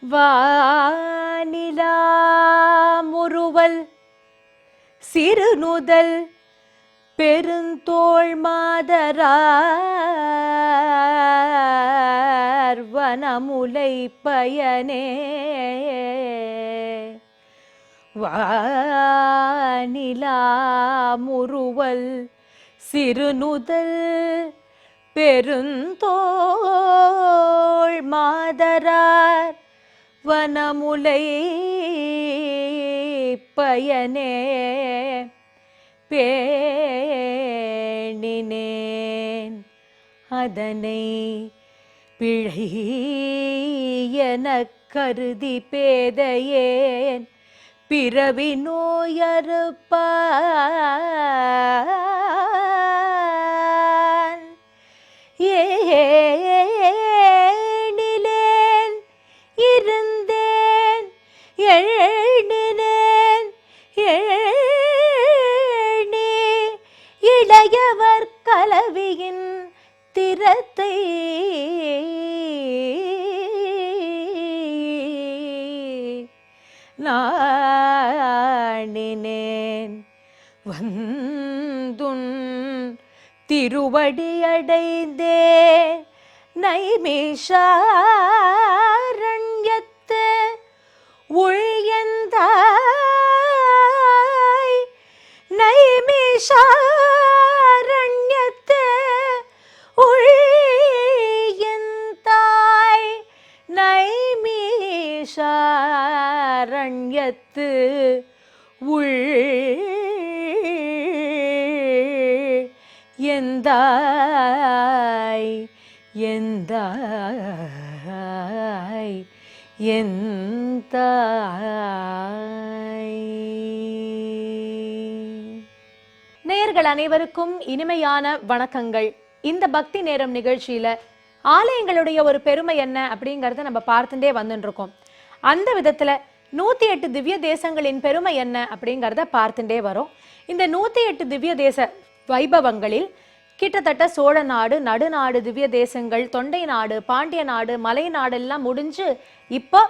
வானிலா முறுவல் சிறுநுதல் பெருந்தோள் மாதரார் வனமுலை பயனே வானிலா முறுவல் சிறுநுதல் பெருந்தோள் மாதரார் வனமுலை பயனே பேணினேன் அதனை பிழை எனக் கருதி பேதையேன் பிறவி நோயறுப்பான் ஏனிலேன் இருந்தேன் எண்ணினேன் எண்ணி இளையவர் கலவியின் திறத்தை நாணினேன் வந்துன் திருவடியடைந்தே நைமிஷாரண்யத்து உழ்யந்தாய் நைமிஷாரண்யத்து உழ்யந்தாய் நைமிஷாரண்யத்து எந்தாய் எந்தாய் எந்தாய். நேயர்கள் அனைவருக்கும் இனிமையான வணக்கங்கள். இந்த பக்தி நேரம் நிகழ்ச்சியில ஆலயங்களுடைய ஒரு பெருமை என்ன அப்படிங்கறத நம்ம பார்த்துட்டே வந்துட்டு இருக்கோம். அந்த விதத்துல 108 திவ்ய தேசங்களின் பெருமை என்ன அப்படிங்கறத பார்த்துட்டே வரோம். இந்த 108 திவ்ய தேச வைபவங்களில் கிட்டத்தட்ட சோழ நாடு, நடுநாடு திவ்ய தேசங்கள், தொண்டை நாடு, பாண்டிய நாடு, மலை நாடு எல்லாம் முடிஞ்சு இப்போ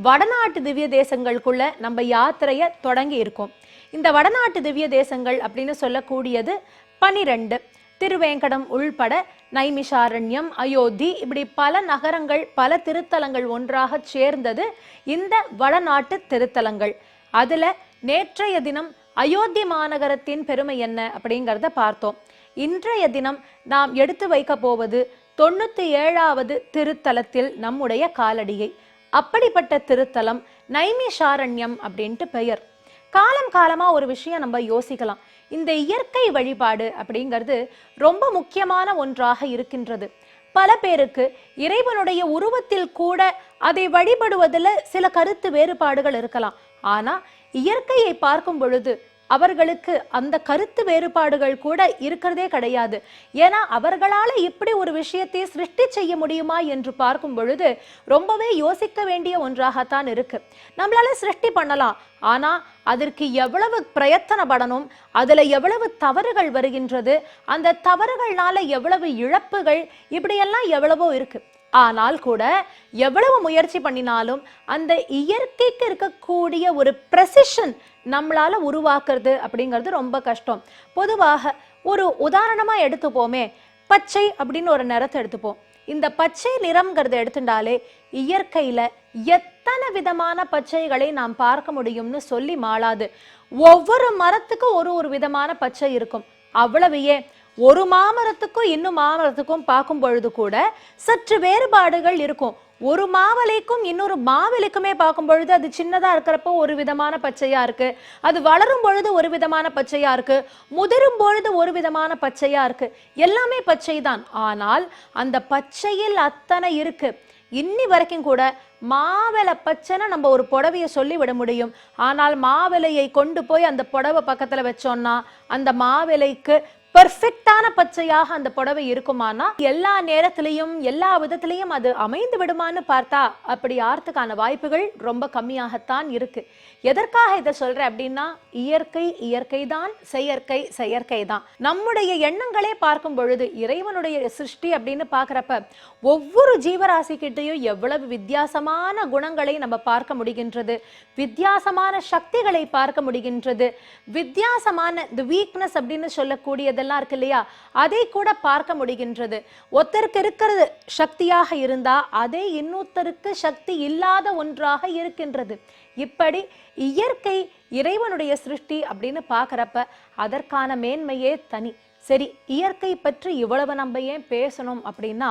வடநாட்டு திவ்ய தேசங்களுக்குள்ள நம்ம யாத்திரையை தொடங்கி இருக்கோம். இந்த வடநாட்டு திவ்ய தேசங்கள் அப்படின்னு சொல்லக்கூடியது 12. திருவேங்கடம் உள்பட நைமிஷாரண்யம், அயோத்தி, இப்படி பல நகரங்கள், பல திருத்தலங்கள் ஒன்றாக சேர்ந்தது இந்த வடநாட்டு திருத்தலங்கள். அதுல நேற்றைய தினம் அயோத்தி மாநகரத்தின் பெருமை என்ன அப்படிங்கிறத பார்த்தோம். இன்றைய தினம் நாம் எடுத்து வைக்க போவது 97வது திருத்தலத்தில் நம்முடைய காலடியை. அப்படிப்பட்ட திருத்தலம் நைமிஷாரண்யம் அப்படின்ட்டு பெயர். காலம் காலமா ஒரு விஷயம் நம்ம யோசிக்கலாம். இந்த இயற்கை வழிபாடு அப்படிங்கிறது ரொம்ப முக்கியமான ஒன்றாக இருக்கின்றது. பல பேருக்கு இறைவனுடைய உருவத்தில் கூட அதை வழிபடுவதில் சில கருத்து வேறுபாடுகள் இருக்கலாம். ஆனா இயற்கையை பார்க்கும் பொழுது அவர்களுக்கு அந்த கருத்து வேறுபாடுகள் கூட இருக்கிறதே கிடையாது. ஏன்னா அவர்களால இப்படி ஒரு விஷயத்தை சிருஷ்டி செய்ய முடியுமா என்று பார்க்கும் பொழுது ரொம்பவே யோசிக்க வேண்டிய ஒன்றாகத்தான் இருக்கு. நம்மளால சிருஷ்டி பண்ணலாம், ஆனா அதற்கு எவ்வளவு பிரயத்தனப்படணும், அதுல எவ்வளவு தவறுகள் வருகின்றது, அந்த தவறுகள்னால எவ்வளவு இழப்புகள், இப்படியெல்லாம் எவ்வளவோ இருக்கு. ஆனால் கூட எவ்வளவு முயற்சி பண்ணினாலும் அந்த இயற்கைக்கு இருக்கக்கூடிய ஒரு பிரசிஷன் நம்மளால உருவாக்குறது அப்படிங்கிறது ரொம்ப கஷ்டம். பொதுவாக ஒரு உதாரணமா எடுத்துப்போமே, பச்சை அப்படின்னு ஒரு நிறத்தை எடுத்துப்போம். இந்த பச்சை நிறம்ங்கிறத எடுத்துட்டாலே இயற்கையில எத்தனை விதமான பச்சைகளை நாம் பார்க்க முடியும்னு சொல்லி மாளாது. ஒவ்வொரு மரத்துக்கும் ஒரு விதமான பச்சை இருக்கும். அவ்வளவு ஏன் ஒரு மாமரத்துக்கும் இன்னும் மாமரத்துக்கும் பார்க்கும் பொழுது கூட சற்று வேறுபாடுகள் இருக்கும். ஒரு மாவலைக்கும் இன்னொரு மாவிலைக்குமே பார்க்கும் பொழுது அது சின்னதா இருக்கிறப்போ ஒரு விதமான பச்சையா இருக்கு, அது வளரும் பொழுது ஒரு விதமான பச்சையா இருக்கு, முதிரும் பொழுது ஒரு விதமான பச்சையா இருக்கு. எல்லாமே பச்சை தான். ஆனால் அந்த பச்சையில் அத்தனை இருக்கு. இன்னி வரைக்கும் கூட மாவிலை பச்சைன்னு நம்ம ஒரு புடவையை சொல்லி விட முடியும். ஆனால் மாவிலையை கொண்டு போய் அந்த புடவை பக்கத்துல வச்சோம்னா அந்த மாவிலைக்கு பெர்ஃபெக்டான பச்சையாக அந்த புடவை இருக்குமானா எல்லா நேரத்திலையும் எல்லா விதத்திலையும் அது அமைந்து விடுமான்னு பார்த்தா அப்படி ஆறதுக்கான வாய்ப்புகள் ரொம்ப கம்மியாகத்தான் இருக்கு. எதற்காக இதை சொல்றேன் அப்படின்னா, இயற்கை இயற்கை தான், செயற்கை செயற்கை தான். நம்முடைய எண்ணங்களே பார்க்கும் பொழுது இறைவனுடைய சிருஷ்டி அப்படின்னு பார்க்குறப்ப ஒவ்வொரு ஜீவராசிக்கிட்டையும் எவ்வளவு வித்தியாசமான குணங்களை நம்ம பார்க்க முடிகின்றது, வித்தியாசமான சக்திகளை பார்க்க முடிகின்றது, வித்தியாசமான இந்த வீக்னஸ் அப்படின்னு சொல்லக்கூடியதெல்லாம் இருக்கு இல்லையா, அதை கூட பார்க்க முடிகின்றது. ஒருத்தருக்கு இருக்கிறது சக்தியாக இருந்தா அதே இன்னொருத்தருக்கு சக்தி இல்லாத ஒன்றாக இருக்கின்றது. இப்படி இயற்கை இறைவனுடைய சிருஷ்டி அப்படின்னு பார்க்கறப்ப அதற்கான மேன்மையே தனி. சரி, இயற்கை பற்றி இவ்வளவு நம்ம ஏன் பேசணும் அப்படின்னா,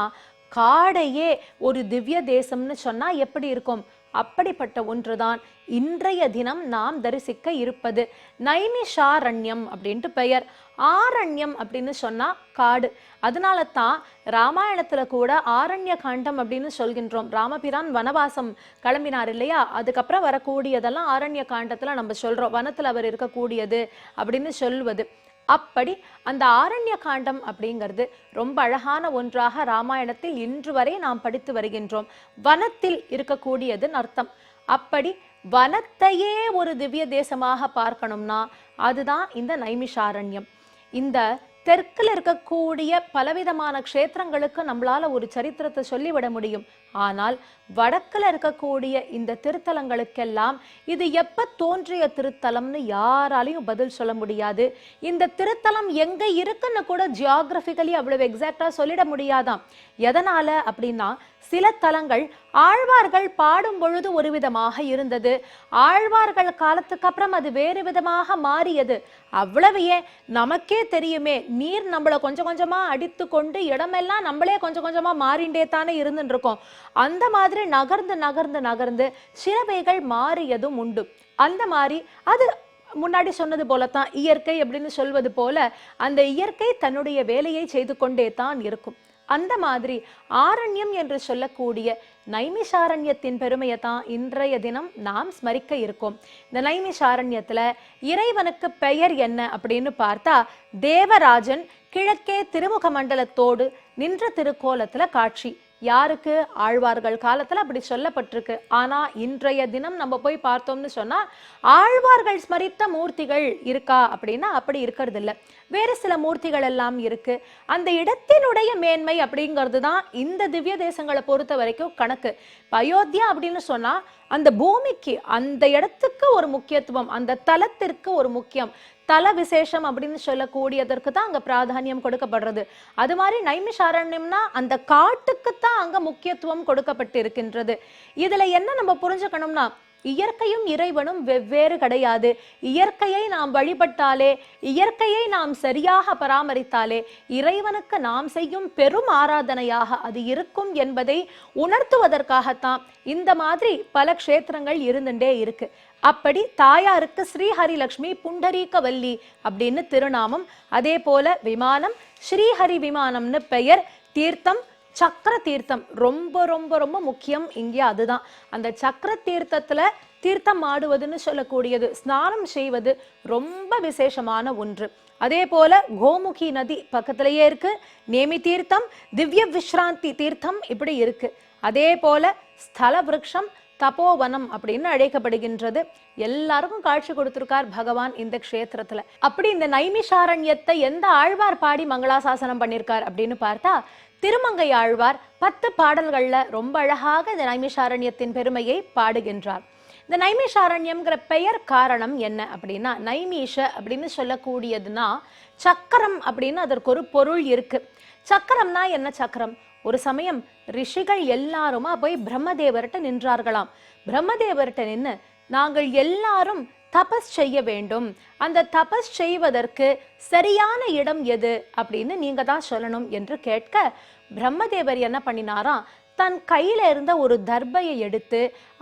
காடையே ஒரு திவ்ய தேசம்னு சொன்னா எப்படி இருக்கும்? அப்படிப்பட்ட ஒன்றுதான் இன்றைய தினம் நாம் தரிசிக்க இருப்பது நைமிஷாரண்யம் அப்படின்ட்டு பெயர். ஆரண்யம் அப்படின்னு சொன்னா காடு. அதனால தான் ராமாயணத்துல கூட ஆரண்ய காண்டம் அப்படின்னு சொல்கின்றோம். ராமபிரான் வனவாசம் கிளம்பினார் இல்லையா, அதுக்கப்புறம் வரக்கூடியதெல்லாம் ஆரண்ய காண்டத்துல நம்ம சொல்றோம், வனத்துல அவர் இருக்கக்கூடியது அப்படின்னு சொல்வது. அப்படி அந்த ஆரண்ய காண்டம் அப்படிங்கிறது ரொம்ப அழகான ஒன்றாக ராமாயணத்தில் இன்று வரை நாம் படித்து வருகின்றோம். வனத்தில் இருக்கக்கூடியதுன்னு அர்த்தம். அப்படி வனத்தையே ஒரு திவ்ய தேசமாக பார்க்கணும்னா அதுதான் இந்த நைமிஷாரண்யம். இந்த தெற்குல இருக்கக்கூடிய பலவிதமான க்ஷேத்திரங்களுக்கு நம்மளால ஒரு சரித்திரத்தை சொல்லிவிட முடியும். ஆனால் வடக்குல இருக்கக்கூடிய இந்த திருத்தலங்களுக்கெல்லாம் இது எப்ப தோன்றிய திருத்தலம்னு யாராலையும் பதில் சொல்ல முடியாது. இந்த திருத்தலம் எங்க இருக்குன்னு கூட ஜியாகிரபிக்கலி அவ்வளவு எக்ஸாக்டா சொல்லிட முடியாதாம். எதனால அப்படின்னா, சில தலங்கள் ஆழ்வார்கள் பாடும் பொழுது ஒரு விதமாக இருந்தது, ஆழ்வார்கள் காலத்துக்கு அப்புறம் அது வேறு விதமாக மாறியது. அவ்வளவு ஏன், நமக்கே தெரியுமே, நீர் நம்மளை கொஞ்சம் கொஞ்சமா அடித்து கொண்டு இடமெல்லாம் நம்மளே கொஞ்சம் கொஞ்சமா மாறிண்டே தானே இருந்துட்டு இருக்கோம். அந்த மாதிரி நகர்ந்து நகர்ந்து நகர்ந்து சிலவைகள் மாறியதும் உண்டு. அந்த மாதிரி அது முன்னாடி சொன்னது போலத்தான் இயற்கை அப்படின்னு சொல்வது போல அந்த இயற்கை தன்னுடைய வேலையை செய்து கொண்டே தான் இருக்கும். அந்த மாதிரி ஆரண்யம் என்று சொல்லக்கூடிய நைமிஷாரண்யத்தின் பெருமையை தான் இன்றைய தினம் நாம் ஸ்மரிக்க இருக்கோம். இந்த நைமிஷாரண்யத்துல இறைவனுக்கு பெயர் என்ன அப்படின்னு பார்த்தா, தேவராஜன் கிழக்கே திருமுக மண்டலத்தோடு நின்ற திருக்கோலத்துல காட்சி. யாருக்கு? ஆழ்வார்கள் காலத்துல அப்படி சொல்லப்பட்டிருக்கு. ஆனா இன்றைய தினம் நம்ம போய் பார்த்தோம்னு சொன்னா ஆழ்வார்கள் ஸ்மரித்த மூர்த்திகள் இருக்கா அப்படின்னா அப்படி இருக்கிறது இல்லை. வேறு சில மூர்த்திகள் எல்லாம் இருக்கு. அந்த இடத்தினுடைய மேன்மை அப்படிங்கிறது தான் இந்த திவ்ய தேசங்களை பொறுத்த வரைக்கும் கணக்கு. அயோத்தியா அப்படின்னு சொன்னா அந்த பூமிக்கு, அந்த இடத்துக்கு ஒரு முக்கியத்துவம், அந்த தலத்திற்கு ஒரு முக்கியம், தல விசேஷம் அப்படின்னு சொல்லக்கூடியதற்கு தான் அங்க பிராதானியம் கொடுக்கப்படுறது. அது மாதிரி நைமிஷாரண்யம்னா அந்த காட்டுக்குத்தான் அங்க முக்கியத்துவம் கொடுக்கப்பட்டு இருக்கின்றது. இதுல என்ன நம்ம புரிஞ்சுக்கணும்னா, இயற்கையும் இறைவனும் வெவ்வேறு கிடையாது. இயற்கையை நாம் வழிபட்டாலே, இயற்கையை நாம் சரியாக பராமரித்தாலே இறைவனுக்கு நாம் செய்யும் பெரும் ஆராதனையாக அது இருக்கும் என்பதை உணர்த்துவதற்காகத்தான் இந்த மாதிரி பல க்ஷேத்திரங்கள் இருந்துட்டே இருக்கு. அப்படி தாயாருக்கு ஸ்ரீஹரிலக்ஷ்மி புண்டரீகவல்லி அப்படின்னு திருநாமம். அதே போல விமானம் ஸ்ரீஹரி விமானம்னு பெயர். தீர்த்தம் சக்கர தீர்த்தம் ரொம்ப ரொம்ப ரொம்ப முக்கியம் இங்கே. அதுதான் அந்த சக்கர தீர்த்தத்துல தீர்த்தம் ஆடுவதுன்னு சொல்லக்கூடியது, ஸ்நானம் செய்வது ரொம்ப விசேஷமான ஒன்று. அதே போல கோமுகி நதி பக்கத்திலேயே இருக்கு, நேமி தீர்த்தம், திவ்ய விஸ்ராந்தி தீர்த்தம் இப்படி இருக்கு. அதே போல ஸ்தல விருட்சம் தபோவனம் அப்படின்னு அழைக்கப்படுகின்றது. எல்லாருக்கும் காட்சி கொடுத்திருக்கார் பகவான் இந்த க்ஷேத்திரத்துல. அப்படி இந்த நைமிஷாரண்யத்தை எந்த ஆழ்வார் பாடி மங்களாசாசனம் பண்ணியிருக்கார் அப்படின்னு பார்த்தா, திருமங்கை ஆழ்வார் 10 பாடல்கள்ல ரொம்ப அழகாக இந்த நைமிஷாரண்யத்தின் பெருமையை பாடுகின்றார். இந்த நைமிஷாரண்யம்ங்கிற பெயர் காரணம் என்ன அப்படின்னா, நைமிஷ அப்படின்னு சொல்லக்கூடியதுன்னா சக்கரம் அப்படின்னு அதற்கு ஒரு பொருள் இருக்கு. சக்கரம்னா என்ன? சக்கரம் ஒரு சமயம் ரிஷிகள் எல்லாருமா போய் பிரம்மதேவர்கிட்ட நின்றார்களாம். பிரம்மதேவர்கிட்ட நின்று, நாங்கள் எல்லாரும் தபஸ் செய்ய வேண்டும், அந்த தபஸ் செய்வதற்கு சரியான இடம் எது அப்படின்னு நீங்க தான் சொல்லணும் என்று கேட்க, பிரம்மதேவர் என்ன பண்ணினாராம், தன் கையில இருந்த ஒரு தர்பையை எடுத்து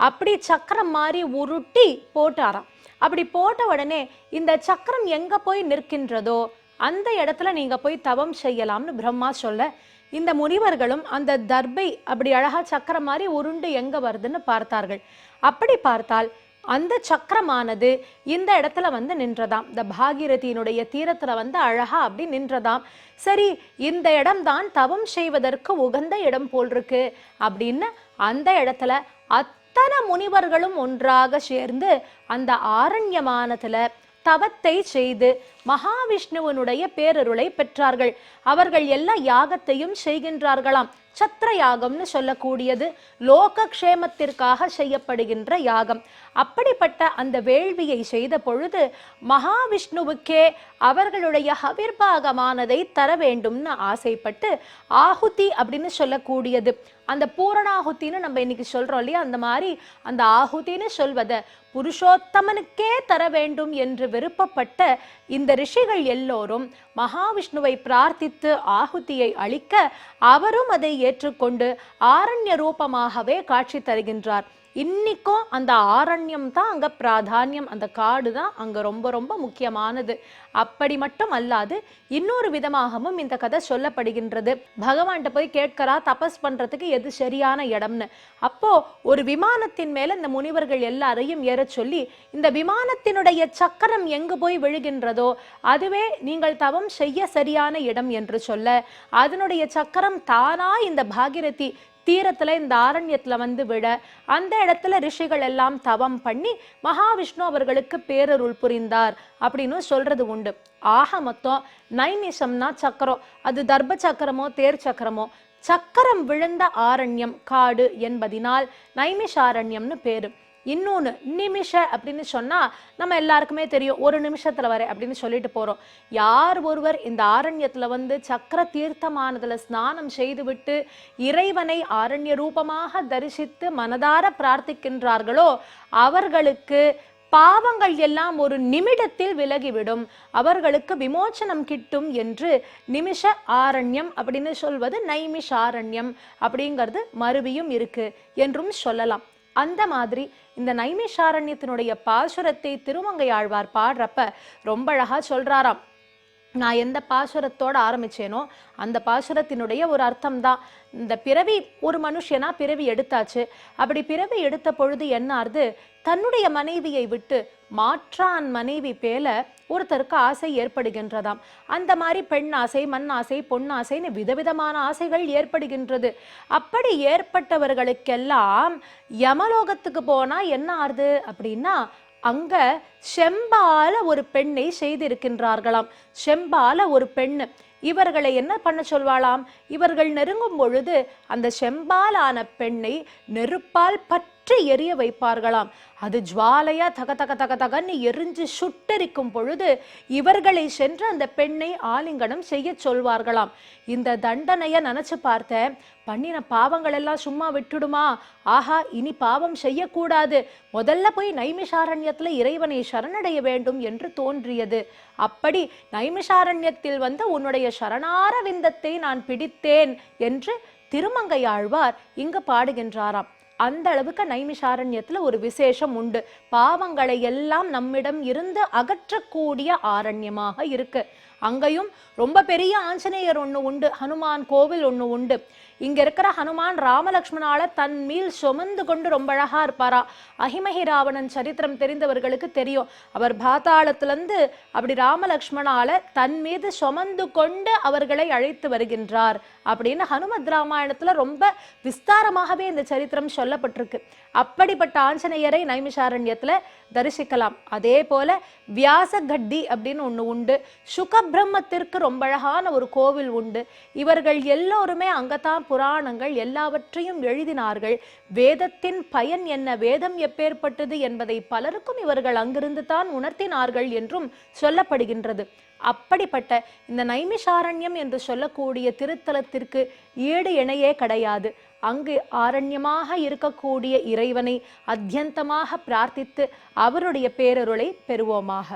அப்படி சக்கரம் மாதிரி உருட்டி போட்டாராம். அப்படி போட்ட உடனே இந்த சக்கரம் எங்க போய் நிற்கின்றதோ அந்த இடத்துல நீங்க போய் தவம் செய்யலாம்னு பிரம்மா சொல்ல, இந்த முனிவர்களும் அந்த தர்பை அப்படி அழகா சக்கரம் மாதிரி உருண்டு எங்க வருதுன்னு பார்த்தார்கள். அப்படி பார்த்தால் அந்த சக்கரமானது இந்த இடத்துல வந்து நின்றதாம். இந்த பாகீரதியினுடைய தீரத்துல வந்து அழகா அப்படி நின்றதாம். சரி, இந்த இடம்தான் தவம் செய்வதற்கு உகந்த இடம் போல் இருக்கு அப்படின்னு அந்த இடத்துல அத்தனை முனிவர்களும் ஒன்றாக சேர்ந்து அந்த ஆரண்யமானத்துல தவத்தை செய்து மகாவிஷ்ணுவனுடைய பேரருளை பெற்றார்கள். அவர்கள் எல்லா யாகத்தையும் செய்கின்றார்களாம். சத்திர யாகம்னு சொல்லக்கூடியது லோக க்ஷேமத்திற்காக செய்யப்படுகின்ற யாகம். அப்படிப்பட்ட அந்த வேள்வியை செய்த பொழுது மகாவிஷ்ணுவுக்கே அவர்களுடைய ஹவிர்பாகமானதை தர வேண்டும்னு ஆசைப்பட்டு ஆகுதி அப்படின்னு சொல்லக்கூடியது, அந்த பூரணாகுத்தின்னு நம்ம இன்னைக்கு சொல்றோம் இல்லையா, அந்த மாதிரி அந்த ஆகுதின்னு சொல்வதை புருஷோத்தமனுக்கே தர வேண்டும் என்று விருப்பப்பட்ட இந்த ரிஷிகள் எல்லோரும் மகாவிஷ்ணுவை பிரார்த்தித்து ஆகுதியை அளிக்க அவரும் அதை ஏற்றுக்கொண்டு ஆரண்ய ரூபமாகவே காட்சி தருகின்றார். இன்னைக்கும் அந்த ஆரண்யம் தான் அங்க பிராதானியம், அந்த காடு தான் அங்க ரொம்ப ரொம்ப முக்கியமானது. அப்படி மட்டும் அல்லாது இன்னொரு விதமாகவும் இந்த கதை சொல்லப்படுகின்றது. பகவான்கிட்ட போய் கேட்கிறா தபஸ் பண்றதுக்கு எது சரியான இடம்னு. அப்போ ஒரு விமானத்தின் மேல இந்த முனிவர்கள் எல்லாரையும் ஏற சொல்லி, இந்த விமானத்தினுடைய சக்கரம் எங்கு போய் விழுகின்றதோ அதுவே நீங்கள் தவம் செய்ய சரியான இடம் என்று சொல்ல, அதனுடைய சக்கரம் தானா இந்த பாகீரதி தீரத்துல இந்த ஆரண்யத்துல வந்து விட, அந்த இடத்துல ரிஷிகள் எல்லாம் தவம் பண்ணி மகாவிஷ்ணு அவர்களுக்கு பேரருள் புரிந்தார் அப்படின்னு சொல்றது உண்டு. ஆக மொத்தம் நைமிஷம்னா சக்கரம், அது தர்ப சக்கரமோ தேர் சக்கரமோ, சக்கரம் விழுந்த ஆரண்யம் காடு என்பதினால் நைமிஷாரண்யம்னு பேரு. இன்னொன்னு நிமிஷ அப்படின்னு சொன்னா நம்ம எல்லாருக்குமே தெரியும், ஒரு நிமிஷத்துல வர அப்படின்னு சொல்லிட்டு போறோம். யார் ஒருவர் இந்த ஆரண்யத்துல வந்து சக்கர தீர்த்தமானதுல ஸ்நானம் செய்துவிட்டு இறைவனை ஆரண்ய ரூபமாக தரிசித்து மனதார பிரார்த்திக்கின்றார்களோ அவர்களுக்கு பாவங்கள் எல்லாம் ஒரு நிமிடத்தில் விலகிவிடும், அவர்களுக்கு விமோச்சனம் கிட்டும் என்று நிமிஷ ஆரண்யம் அப்படின்னு சொல்வது நைமிஷாரண்யம் அப்படிங்கிறது மறுவியும் இருக்கு என்றும் சொல்லலாம். அந்த மாதிரி இந்த நைமிஷாரண்யத்தினுடைய பாசுரத்தை திருமங்கை ஆழ்வார் பாடுறப்ப ரொம்ப அழகா சொல்றாராம். நான் எந்த பாசுரத்தோட ஆரம்பிச்சேனோ அந்த பாசுரத்தினுடைய ஒரு அர்த்தம் தான் இந்த பிறவி. ஒரு மனுஷனா பிறவி எடுத்தாச்சு. அப்படி பிறவி எடுத்த பொழுது என்ன ஆறுது, தன்னுடைய மனைவியை விட்டு மாற்றான் மனைவி பேல ஒருத்தருக்கு ஆசை ஏற்படுகின்றதாம். அந்த மாதிரி பெண் ஆசை, மண் ஆசை, பொன்னாசைன்னு விதவிதமான ஆசைகள் ஏற்படுகின்றது. அப்படி ஏற்பட்டவர்களுக்கெல்லாம் யமலோகத்துக்கு போனா என்ன ஆறுது அப்படின்னா, அங்க செம்பால ஒரு பெண்ணை செய்திருக்கின்றார்களாம். செம்பால ஒரு பெண்ணு இவர்களை என்ன பண்ண சொல்வாளாம், இவர்கள் நெருங்கும் பொழுது அந்த செம்பாலான பெண்ணை நெருப்பால் பற்றி எரிய வைப்பார்களாம். அது ஜுவாலையா தக தக தக தகன்னு எரிஞ்சு சுட்டரிக்கும் பொழுது இவர்களை சென்று அந்த பெண்ணை ஆலிங்கனம் செய்ய சொல்வார்களாம். இந்த தண்டனைய நினைச்சு பார்த்தேன், பண்ணின பாவங்கள் எல்லாம் சும்மா விட்டுடுமா, ஆஹா இனி பாவம் செய்யக்கூடாது, முதல்ல போய் நைமிஷாரண்யத்துல இறைவனை சரணடைய வேண்டும் என்று தோன்றியது. அப்படி நைமிஷாரண்யத்தில் வந்து உன்னுடைய சரணார விந்தத்தை நான் பிடித்தேன் என்று திருமங்கை ஆழ்வார் இங்கு பாடுகின்றாராம். அந்த அளவுக்கு நைமிஷாரண்யத்துல ஒரு விசேஷம் உண்டு. பாவங்களை எல்லாம் நம்மிடம் இருந்து அகற்றக்கூடிய ஆரண்யமாக இருக்கு. அங்கேயும் ரொம்ப பெரிய ஆஞ்சநேயர் ஒண்ணு உண்டு, ஹனுமான் கோவில் ஒண்ணு உண்டு. இங்க இருக்கிற ஹனுமான் ராமலக்ஷ்மணால தன் மீள் சுமந்து கொண்டு ரொம்ப அழகா இருப்பாரா. அஹிமஹி ராவணன் சரித்திரம் தெரிந்தவர்களுக்கு தெரியும். அவர் பாதாளத்திலிருந்து அப்படி ராமலக்ஷ்மணால தன் மீது சுமந்து கொண்டு அவர்களை அழைத்து வருகின்றார் அப்படின்னு ஹனுமத் ராமாயணத்துல ரொம்ப விஸ்தாரமாகவே இந்த சரித்திரம் சொல்லப்பட்டிருக்கு. அப்படிப்பட்ட ஆஞ்சநேயரை நைமிஷாரண்யத்துல தரிசிக்கலாம். அதே போல வியாசகட்டி அப்படின்னு ஒண்ணு உண்டு. சுகபிரம்மத்திற்கு ரொம்ப அழகான ஒரு கோவில் உண்டு. இவர்கள் எல்லோருமே அங்கதான் புராணங்கள் எல்லாவற்றையும் எழுதினார்கள். வேதத்தின் பயன் என்ன, வேதம் எப்பேற்பட்டது என்பதை பலருக்கும் இவர்கள் அங்கிருந்து தான் உணர்த்தினார்கள் என்றும் சொல்லப்படுகின்றது. அப்படிப்பட்ட இந்த நைமிஷாரண்யம் என்று சொல்லக்கூடிய திருத்தலத்திற்கு ஈடு இணையே கிடையாது. அங்கு ஆரண்யமாக இருக்கக்கூடிய இறைவனை அத்தியந்தமாக பிரார்த்தித்து அவருடைய பேரருளை பெறுவோமாக.